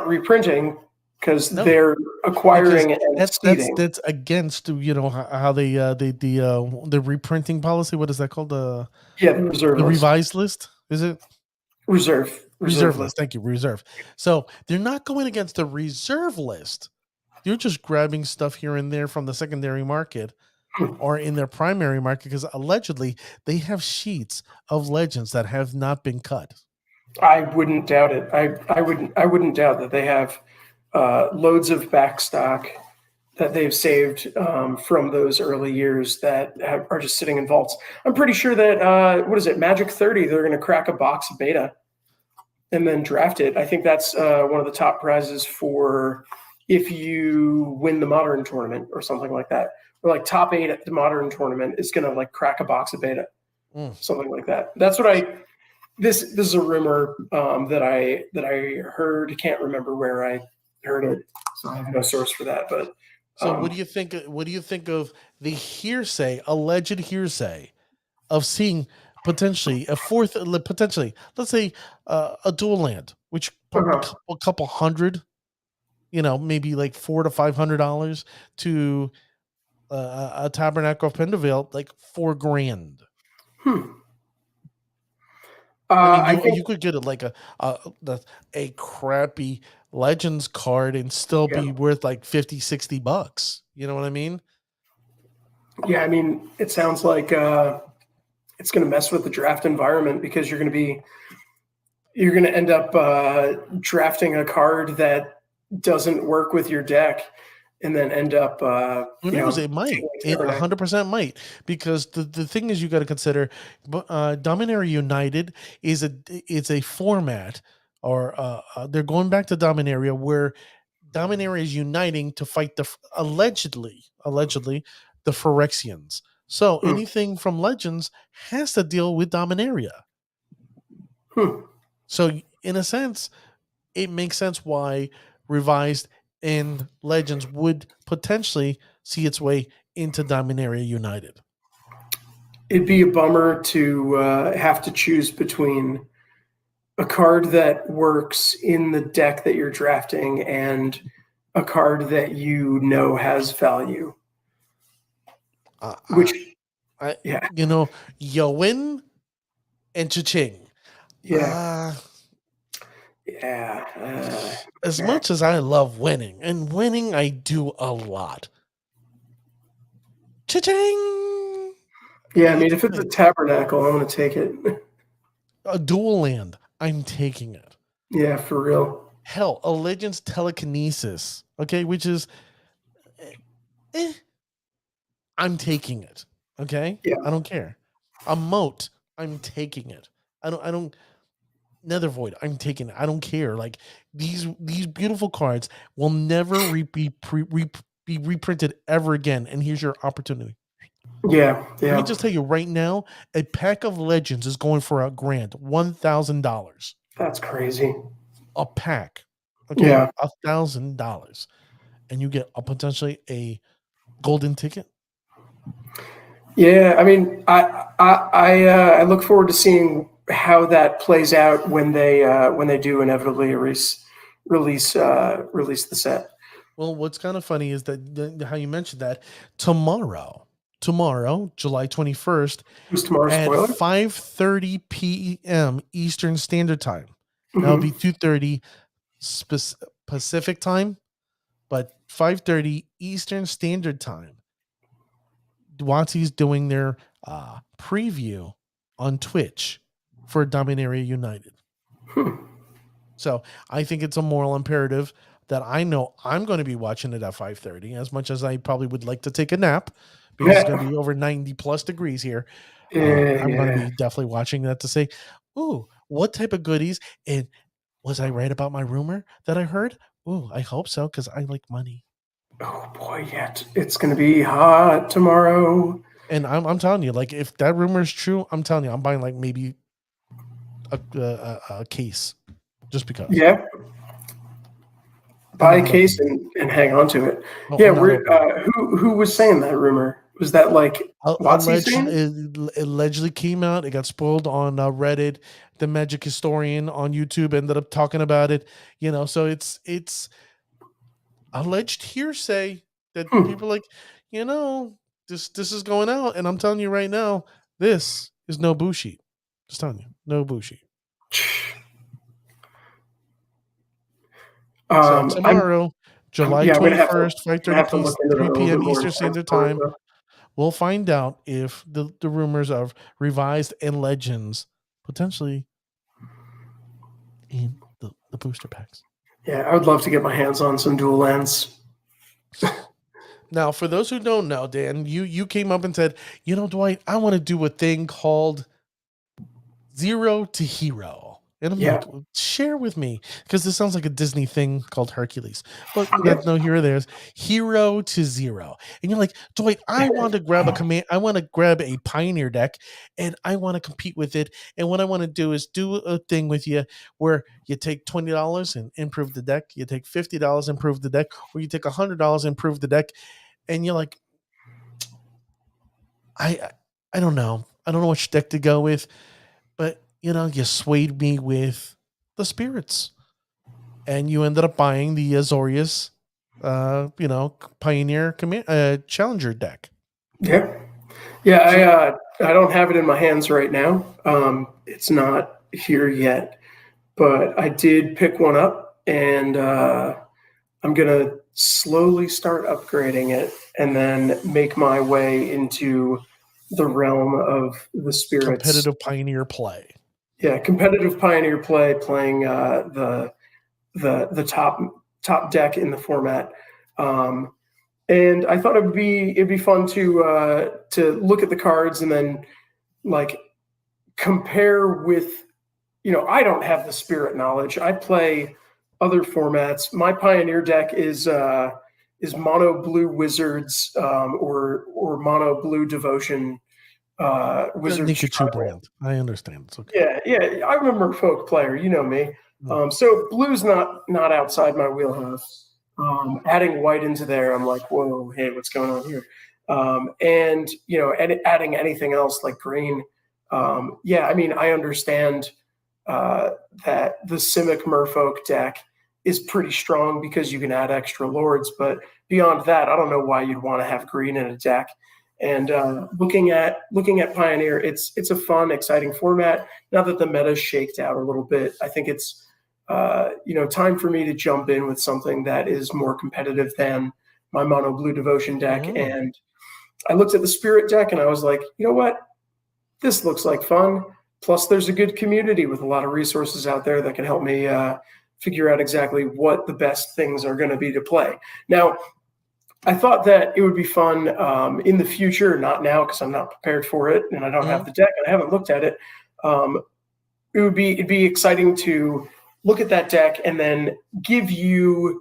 reprinting because they're acquiring it and seeding. That's against how they the reprinting policy. What is that called? The reserve the list. revised list. Is it reserve list? Thank you, reserve. So they're not going against the reserve list. You're just grabbing stuff here and there from the secondary market or in their primary market because allegedly they have sheets of legends that have not been cut. I wouldn't doubt it. I wouldn't doubt that they have loads of backstock that they've saved from those early years that are just sitting in vaults. I'm pretty sure that what is it, Magic 30? They're going to crack a box of beta and then draft it. I think that's one of the top prizes for if you win the Modern tournament or something like that. Or like top 8 at the Modern tournament is going to like crack a box of beta, something like that. That's what This is a rumor that I heard. Can't remember where I heard it, so I have no source for that. But so, what do you think? What do you think of the hearsay, alleged hearsay, of seeing potentially a fourth, potentially, let's say, a dual land, which a couple hundred, maybe like $400 to $500 to a Tabernacle of Pendlevale, like $4,000. I mean, you could get it like a crappy Legends card and still be worth like $50-$60. You know what I mean? Yeah, I mean, it sounds like it's going to mess with the draft environment because you're going to end up drafting a card that doesn't work with your deck, and then end up. Who knows? It might. It 100% might, because the thing is, you got to consider, Dominaria United is a format, or they're going back to Dominaria where Dominaria is uniting to fight the allegedly the Phyrexians. So anything from Legends has to deal with Dominaria. So in a sense, it makes sense why revised and Legends would potentially see its way into Dominaria United. It'd be a bummer to have to choose between a card that works in the deck that you're drafting and a card that has value. Yowin and Cha-Ching. As much as I love winning, and winning I do a lot. Cha-ching! Yeah, I mean, if it's a Tabernacle, I'm going to take it. A dual land, I'm taking it. Yeah, for real. Hell, a Legends Telekinesis, okay, which is, I'm taking it, okay? Yeah. I don't care. A Moat, I'm taking it. I don't. Nether Void, I'm taking it. I don't care. Like these beautiful cards will never be reprinted ever again. And here's your opportunity. Yeah. Let me just tell you right now, a pack of Legends is going for $1,000. That's crazy. A pack, okay, yeah, $1,000, and you get potentially a golden ticket. Yeah, I mean, I look forward to seeing how that plays out when they do inevitably release the set. Well, what's kind of funny is that how you mentioned that tomorrow, July 21st Who's tomorrow's at spoiler? 5:30 p.m. Eastern Standard Time. That'll be Mm-hmm. 2:30 Pacific time, but 5:30 Eastern Standard Time. WotC's doing their preview on Twitch for Dominaria United. So I think it's a moral imperative that I know I'm going to be watching it at 5:30, as much as I probably would like to take a nap because it's going to be over 90 plus degrees here. I'm going to be definitely watching that to say, ooh, what type of goodies? And was I right about my rumor that I heard? Ooh, I hope so, because I like money. Oh boy, yeah, it's going to be hot tomorrow. And I'm telling you, like, if that rumor is true, I'm telling you, I'm buying like maybe a case just because. Yeah. Buy a case and hang on to it. Oh, Yeah, who was saying that rumor? Was that like WotC saying? It allegedly came out. It got spoiled on Reddit. The Magic Historian on YouTube ended up talking about it. So it's alleged hearsay that people like. This is going out, and I'm telling you right now, this is no bullshit. Just telling you, no bullshit. So tomorrow, July 21st, 5:30 3 p.m. Eastern Standard Time, we'll find out if the rumors of revised and legends potentially in the booster packs. Yeah, I would love to get my hands on some dual lands. Now, for those who don't know, Dan, you came up and said, Dwight, I want to do a thing called Zero to Hero. And I'm like, share with me, because this sounds like a Disney thing called Hercules. But that's no here or there's Hero to Zero. And you're like, Dwight, I want to grab a Pioneer deck, and I want to compete with it. And what I want to do is do a thing with you where you take $20 and improve the deck. You take $50, improve the deck, or you take $100, improve the deck. And you're like, I don't know. I don't know which deck to go with. But, you swayed me with the spirits. And you ended up buying the Azorius, Pioneer Challenger deck. Yeah. Yeah, I don't have it in my hands right now. It's not here yet. But I did pick one up, and I'm going to slowly start upgrading it and then make my way into the realm of the spirits. Competitive Pioneer play. Yeah, competitive Pioneer play, playing the top deck in the format. And I thought it'd be fun to look at the cards and then like compare with, I don't have the spirit knowledge. I play other formats. My Pioneer deck is mono blue wizards or mono blue devotion wizards. Brand. I understand. It's okay. Yeah. I'm a Merfolk player. You know me. So blue's not outside my wheelhouse. Adding white into there, I'm like, whoa, hey, what's going on here? And adding anything else like green. I understand that the Simic Merfolk deck is pretty strong because you can add extra lords, but beyond that, I don't know why you'd want to have green in a deck. And looking at Pioneer, it's a fun, exciting format. Now that the meta's shaked out a little bit, I think it's time for me to jump in with something that is more competitive than my mono blue devotion deck. And I looked at the spirit deck and I was like, you know what? This looks like fun. Plus, there's a good community with a lot of resources out there that can help me figure out exactly what the best things are going to be to play. Now, I thought that it would be fun in the future, not now because I'm not prepared for it and I don't have the deck and I haven't looked at it. It'd be exciting to look at that deck and then give the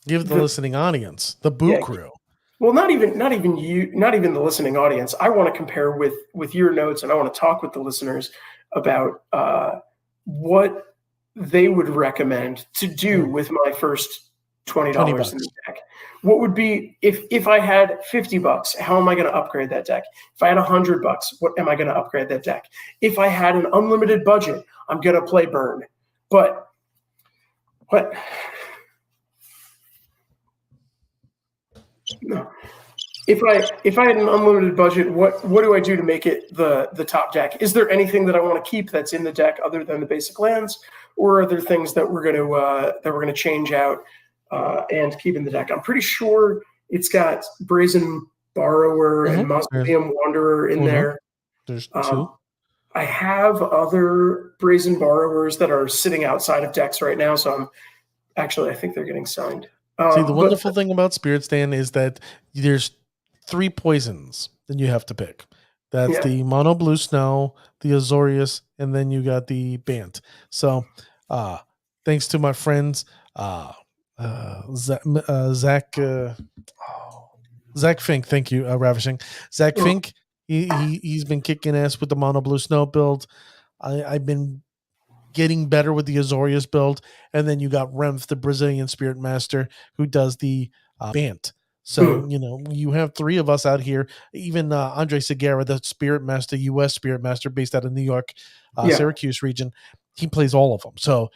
listening audience, the Boo Crew. Well, not even the listening audience. I want to compare with your notes, and I want to talk with the listeners about what they would recommend to do with my first $20 in the deck. What would be if I had $50? How am I going to upgrade that deck? If I had $100, what am I going to upgrade that deck? If I had an unlimited budget, I'm going to play Burn. But what? No. If I had an unlimited budget, what do I do to make it the top deck? Is there anything that I want to keep that's in the deck other than the basic lands, or are there things that we're gonna change out and keep in the deck? I'm pretty sure it's got Brazen Borrower and Mausoleum Wanderer in there. There's two. I have other Brazen Borrowers that are sitting outside of decks right now, so I think they're getting signed. See, the wonderful thing about Spirit Stand is that there's 3 poisons that you have to pick. That's the Mono Blue Snow, the Azorius, and then you got the Bant. So, thanks to my friends, Zach Fink. Thank you, Ravishing. Zach Fink. He's been kicking ass with the Mono Blue Snow build. I've been getting better with the Azorius build, and then you got Remth, the Brazilian Spirit Master, who does the Bant. So, you have 3 of us out here. Even Andre Segura, the Spirit Master, U.S. Spirit Master, based out of New York, Syracuse region, he plays all of them. So,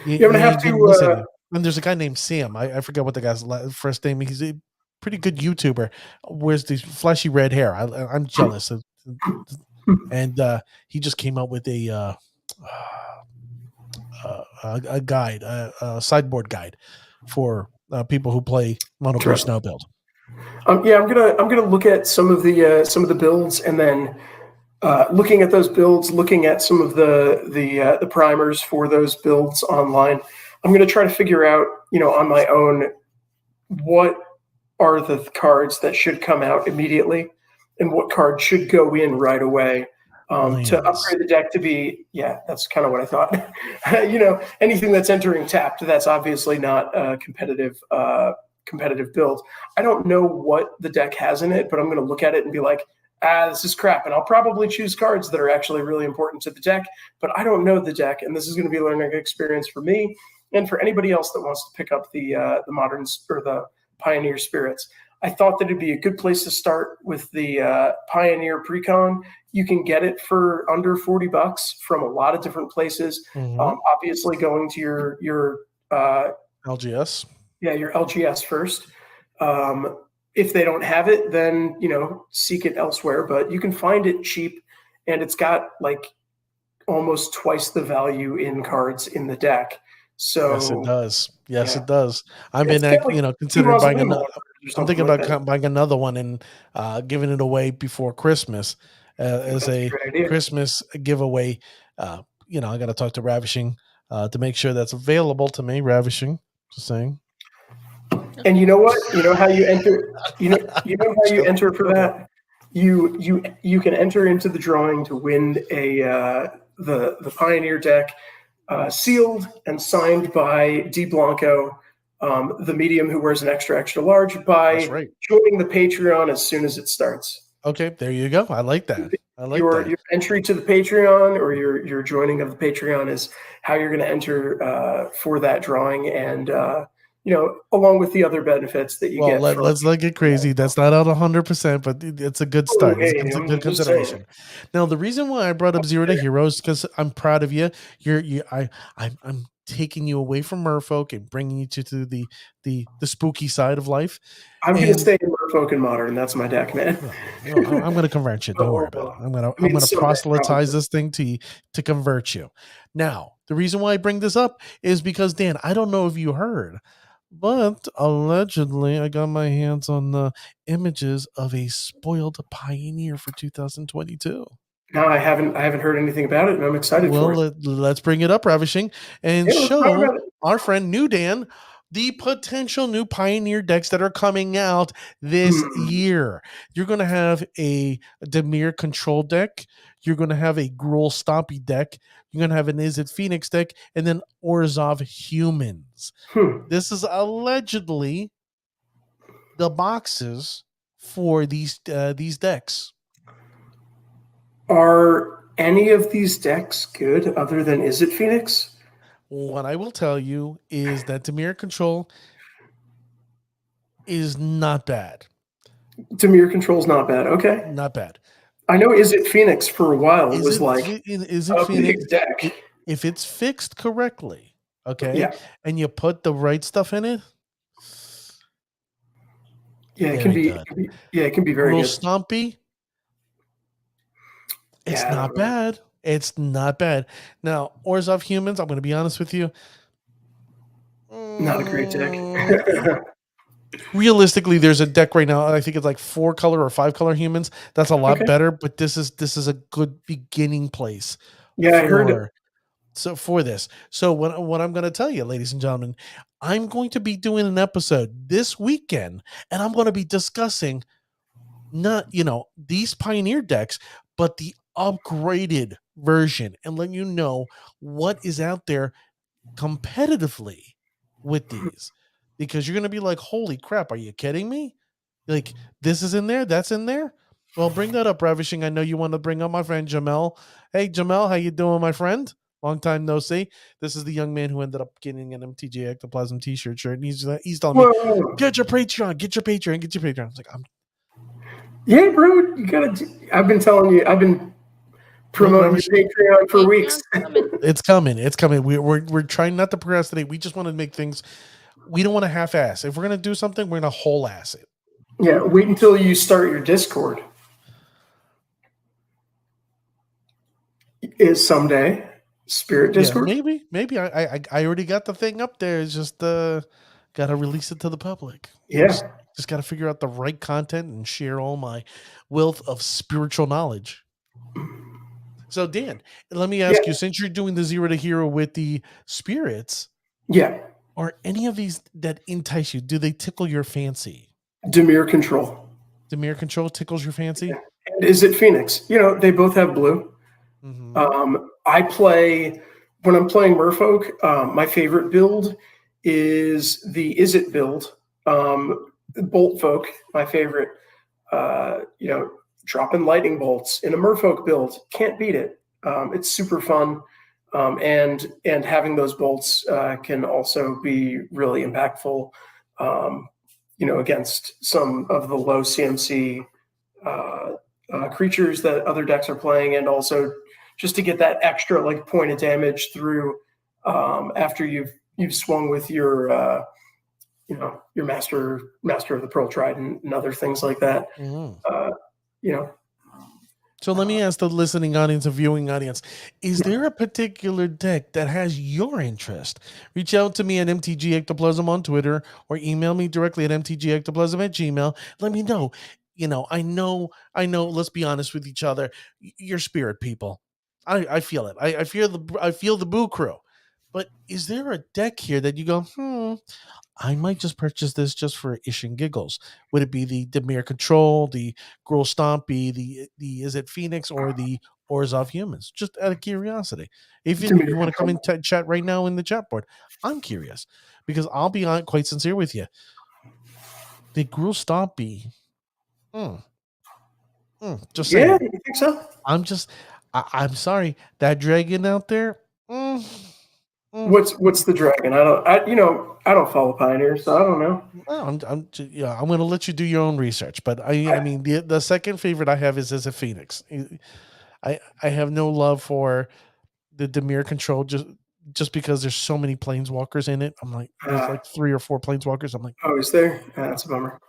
you're going to have to... And there's a guy named Sam. I forget what the guy's first name is. He's a pretty good YouTuber. Wears these flashy red hair. I'm jealous. And he just came out with a guide, a sideboard guide for people who play Mono Blue Snow build. I'm gonna look at some of the builds, and then looking at those builds, looking at some of the primers for those builds online. I'm gonna try to figure out, on my own, what are the cards that should come out immediately, and what card should go in right away. To upgrade the deck to be, that's kind of what I thought. Anything that's entering tapped, that's obviously not a competitive build. I don't know what the deck has in it, but I'm going to look at it and be like, this is crap. And I'll probably choose cards that are actually really important to the deck, but I don't know the deck. And this is going to be a learning experience for me and for anybody else that wants to pick up the moderns or the Pioneer Spirits. I thought that it'd be a good place to start with the Pioneer Precon. You can get it for under $40 from a lot of different places. Obviously, going to your LGS. Yeah, your LGS first. If they don't have it, then seek it elsewhere. But you can find it cheap, and it's got like almost twice the value in cards in the deck. So yes, it does. Yes, it does. I've been, considering buying another. I'm thinking about buying another one and giving it away before Christmas as a Christmas giveaway. I got to talk to Ravishing to make sure that's available to me. Ravishing, just saying. And you know what? You know how you enter. You know how you enter for that. You can enter into the drawing to win the Pioneer deck, sealed and signed by D Blanco. The medium who wears an extra large, by joining the Patreon as soon as it starts. Okay, there you go. I like that. Your entry to the Patreon, or your joining of the Patreon, is how you're going to enter for that drawing, and along with the other benefits that you get. Let's not get crazy. That's not out 100%, but it's a good start. It's a good consideration. Now, the reason why I brought up Zero to Hero is because I'm proud of you. I'm taking you away from Merfolk and bringing you to the spooky side of life. I'm going to stay in Merfolk and Modern. That's my deck, man. I'm going to convert you. Don't worry about it. I'm going to proselytize this thing to convert you. Now, the reason why I bring this up is because, Dan, I don't know if you heard, but allegedly I got my hands on the images of a spoiled Pioneer for 2022. No, I haven't heard anything about it, and I'm excited for it. Let's bring it up, Ravishing, and show our friend New Dan the potential new Pioneer decks that are coming out this year. You're going to have a Dimir Control deck. You're going to have a Gruul Stompy deck. You're going to have an Izzet Phoenix deck, and then Orzhov Humans. This is allegedly the boxes for these decks. Are any of these decks good other than Izzet Phoenix? What I will tell you is that Dimir Control is not bad. Dimir Control is not bad. Okay. Not bad. I know Izzet Phoenix for a while was like a Phoenix big deck. If it's fixed correctly, okay, and you put the right stuff in it, Yeah, it can Very be. good. It can be very Gruul good. Stompy. It's Yeah, I not don't know. bad. It's not bad. Now, Orzhov Humans, I'm going to be honest with you. Not a great deck. Realistically, there's a deck right now. I think it's like 4-color or 5-color humans. That's a lot Okay. better, but this is a good beginning place Yeah, I heard it. for this. So what I'm going to tell you, ladies and gentlemen, I'm going to be doing an episode this weekend, and I'm going to be discussing not these Pioneer decks, but the upgraded version, and letting you know what is out there competitively with these, because you're going to be like, holy crap, are you kidding me? Like, this is in there, that's in there. Well, bring that up, Ravishing. I know you want to bring up my friend Jamel. Hey, Jamel, how you doing, my friend? Long time no see. This is the young man who ended up getting an MTG Ectoplasm t-shirt shirt, and he's telling me, Whoa. get your Patreon, get your Patreon, get your Patreon. I was like, Yeah, bro, you gotta. I've been telling you. I've been promoting your Patreon for weeks. Patreon's coming. it's coming. It's coming. We're trying not to procrastinate. We just want to make things. We don't want to half-ass. If we're gonna do something, we're gonna whole-ass it. Yeah, wait until you start your Discord. Is someday Spirit Discord? Yeah, maybe. I already got the thing up there. It's just got to release it to the public. Yeah. Just got to figure out the right content and share all my wealth of spiritual knowledge. So, Dan, let me ask you, since you're doing the 0 to hero with the spirits, are any of these that entice you? Do they tickle your fancy? Dimir Control. Dimir Control tickles your fancy? Yeah. And is it Phoenix? They both have blue. Mm-hmm. I play, when I'm playing Merfolk, my favorite build is the Is It build. Bolt Folk, my favorite. Dropping lightning bolts in a Merfolk build, can't beat it. It's super fun, and having those bolts can also be really impactful. Against some of the low CMC creatures that other decks are playing, and also just to get that extra like point of damage through after you've swung with your your master of the Pearl Trident and other things like that. So let me ask the listening audience and viewing audience, is there a particular deck that has your interest? Reach out to me at MTG Ectoplasm on Twitter, or email me directly at mtgectoplasm@gmail. Let me know. I know, let's be honest with each other. You're spirit people. I feel it. I feel the Boo Crew. But is there a deck here that you go, I might just purchase this just for ish and giggles? Would it be the Dimir Control, the Gruul Stompy, the Is It Phoenix, or the Orzhov Humans? Just out of curiosity. If you want to come in chat right now in the chat board, I'm curious, because I'll be quite sincere with you. The Gruul Stompy, just saying. Yeah, you think so? I'm sorry, that dragon out there. What's the dragon? I don't follow Pioneer, so I don't know. Well, I'm going to let you do your own research, but I mean the second favorite I have is As a Phoenix. I have no love for the Dimir Control just because there's so many planeswalkers in it. I'm like, there's like 3 or 4 planeswalkers. I'm like, oh, is there? That's a bummer.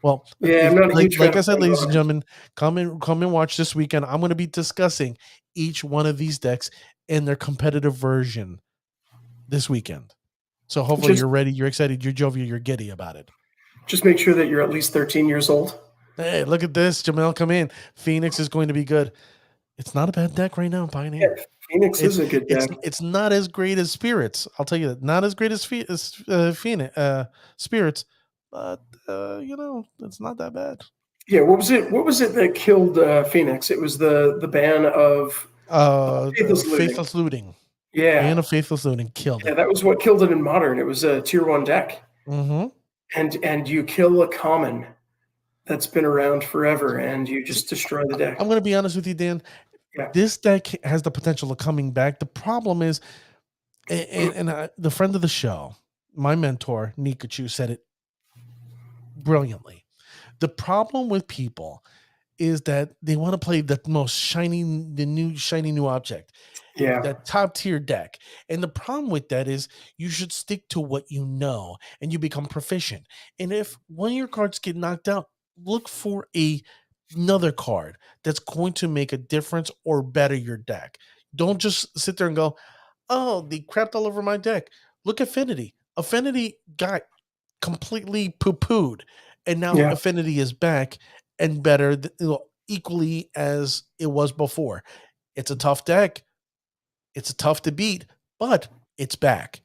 Well, yeah, I'm not a huge fan. Like I said, ladies and gentlemen, come and watch this weekend. I'm going to be discussing each one of these decks and their competitive version this weekend. So hopefully you're ready, you're excited, you're jovial, you're giddy about it. Just make sure that you're at least 13 years old. Hey, look at this. Jamel, come in. Phoenix is going to be good. It's not a bad deck right now, Pioneer. Yeah, Phoenix is a good deck. It's not as great as Spirits. I'll tell you that. Not as great as Phoenix, Spirits, but it's not that bad. Yeah, what was it that killed Phoenix? It was the ban of Faithless Looting. Yeah, ban of Faithless Looting killed it. Yeah, that was what killed it in Modern. It was a tier 1 deck. Mm-hmm. And you kill a common that's been around forever, and you just destroy the deck. I'm going to be honest with you, Dan. Yeah. This deck has the potential of coming back. The problem is, and the friend of the show, my mentor, Nikachu, said it brilliantly. The problem with people is that they want to play the shiny new object. Yeah. That top tier deck. And the problem with that is you should stick to what you know and you become proficient. And if one of your cards get knocked out, look for another card that's going to make a difference or better your deck. Don't just sit there and go, oh, they crapped all over my deck. Look at Affinity. Affinity got completely poo-pooed. And now Yeah. Affinity is back and better equally as it was before. It's a tough deck. It's tough to beat, but it's back.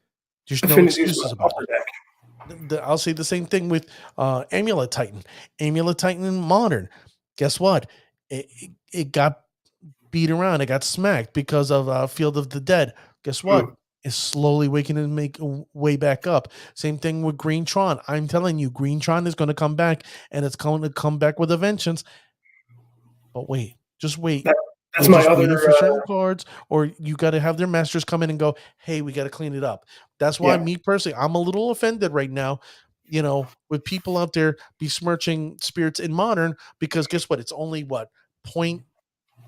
There's no Affinity is excuses my about upper it. deck. I'll say the same thing with Amulet Titan. Amulet Titan in Modern. Guess what? It got beat around. It got smacked because of Field of the Dead. Guess what? It's slowly waking and make way back up. Same thing with Green Tron. I'm telling you, Green Tron is going to come back, and it's going to come back with a vengeance. But wait, just wait. That's my other for certain cards, or you got to have their masters come in and go, hey, we got to clean it up. That's why me personally, I'm a little offended right now, with people out there besmirching spirits in Modern, because guess what? It's only 0.37,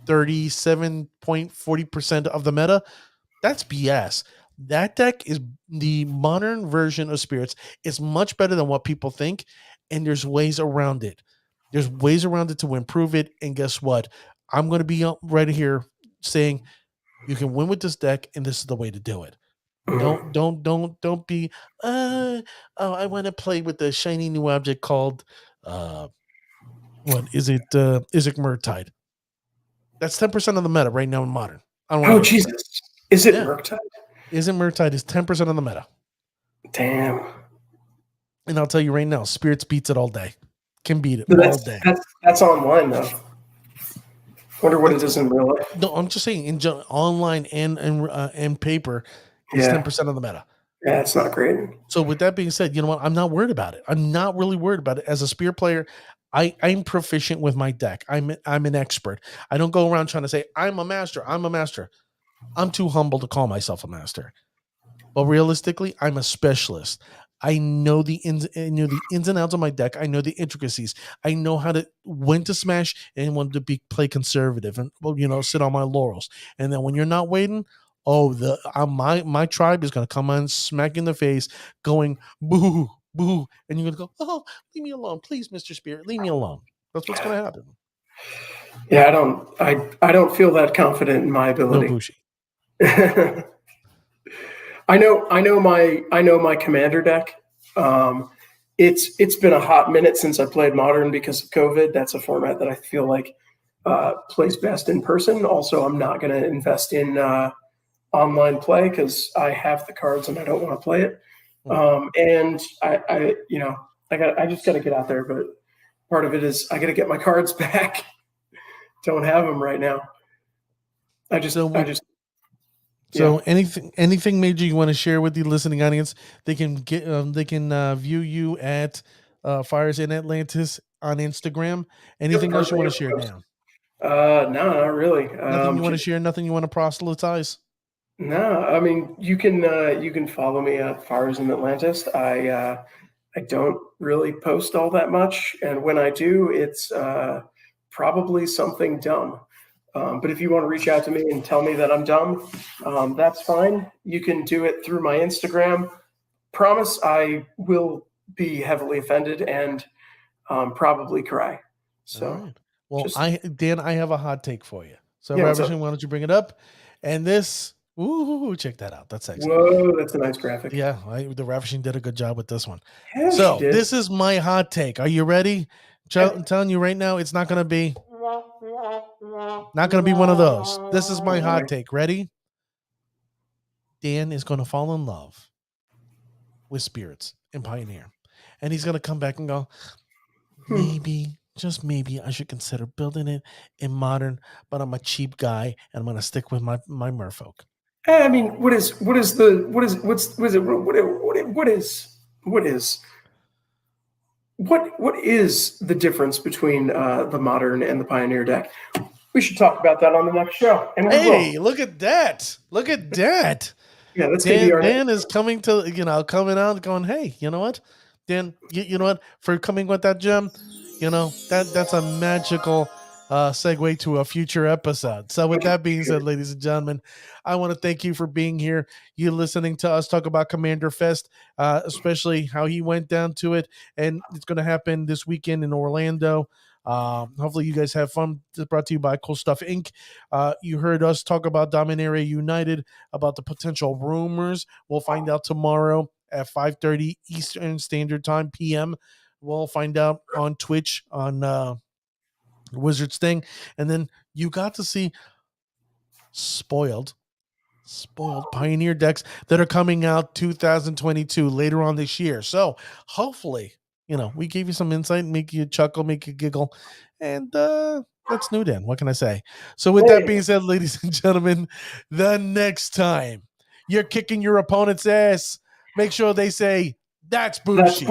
0.40% of the meta. That's BS. That deck is the Modern version of spirits. It's much better than what people think, and there's ways around it. There's ways around it to improve it, and guess what? I'm going to be right here saying you can win with this deck, and this is the way to do it. Don't be. I want to play with the shiny new object called what is it? Izzet Murktide. That's 10% of the meta right now in Modern. I don't want Jesus! Is it Murktide? Izzet Murktide is 10% of the meta. Damn. And I'll tell you right now, Spirits beats it all day. Can beat it all day. That's online though. Wonder what it is in real life. No, I'm just saying online and paper is 10% of the meta. Yeah, it's not great. So with that being said, you know what? I'm not worried about it. I'm not really worried about it. As a Spirit player, I'm proficient with my deck. I'm an expert. I don't go around trying to say I'm a master. I'm a master. I'm too humble to call myself a master. But realistically, I'm a specialist. I know the ins and outs of my deck. I know the intricacies. I know when to smash and when to play conservative and sit on my laurels. And then when you're not waiting, my tribe is gonna come on, smack you in the face, going boo boo, and you're gonna go, oh, leave me alone, please, Mr. Spirit, leave me alone. That's what's gonna happen. Yeah, I don't feel that confident in my ability. No bushy. I know my commander deck. It's been a hot minute since I played Modern because of COVID. That's a format that I feel like plays best in person. Also, I'm not going to invest in online play because I have the cards and I don't want to play it. And I just got to get out there. But part of it is I got to get my cards back. Don't have them right now. So anything major you want to share with the listening audience? They can view you at Fires in Atlantis on Instagram. Anything else you want to share, Dan? No, not really. Nothing you want to share? Nothing you want to proselytize? No, I mean you can follow me at Fires in Atlantis. I don't really post all that much, and when I do, it's probably something dumb. But if you want to reach out to me and tell me that I'm dumb, that's fine. You can do it through my Instagram. Promise I will be heavily offended and probably cry. So, right. Well, Dan, I have a hot take for you. So, yeah, Ravishing, why don't you bring it up? And this, check that out. That's sexy. Whoa, that's a nice graphic. Yeah, the Ravishing did a good job with this one. Yeah, so, this is my hot take. Are you ready? I'm telling you right now, it's not going to be one of those. This is my hot take. Ready? Dan is going to fall in love with Spirits in Pioneer. And he's going to come back and go, maybe, just maybe, I should consider building it in Modern, but I'm a cheap guy and I'm going to stick with my merfolk. I mean, what is the difference between the Modern and the Pioneer deck? We should talk about that on the next show. And look at that! Look at that! Yeah, that's Dan is coming out going, hey, you know what, Dan, you know what, for coming with that gem, that's a magical segue to a future episode. So with that being said, ladies and gentlemen, I want to thank you for being here. You listening to us talk about Commander Fest, especially how he went down to it, and it's going to happen this weekend in Orlando. Hopefully you guys have fun. It's brought to you by Cool Stuff Inc. You heard us talk about Dominaria United, about the potential rumors. We'll find out tomorrow at 5:30 Eastern Standard Time PM. We'll find out on Twitch on Wizards thing, and then you got to see spoiled Pioneer decks that are coming out 2022 later on this year. So hopefully, we gave you some insight, make you chuckle, make you giggle, and that's new, Dan. What can I say? So with that being said, ladies and gentlemen, the next time you're kicking your opponent's ass, make sure they say, "That's Bushi."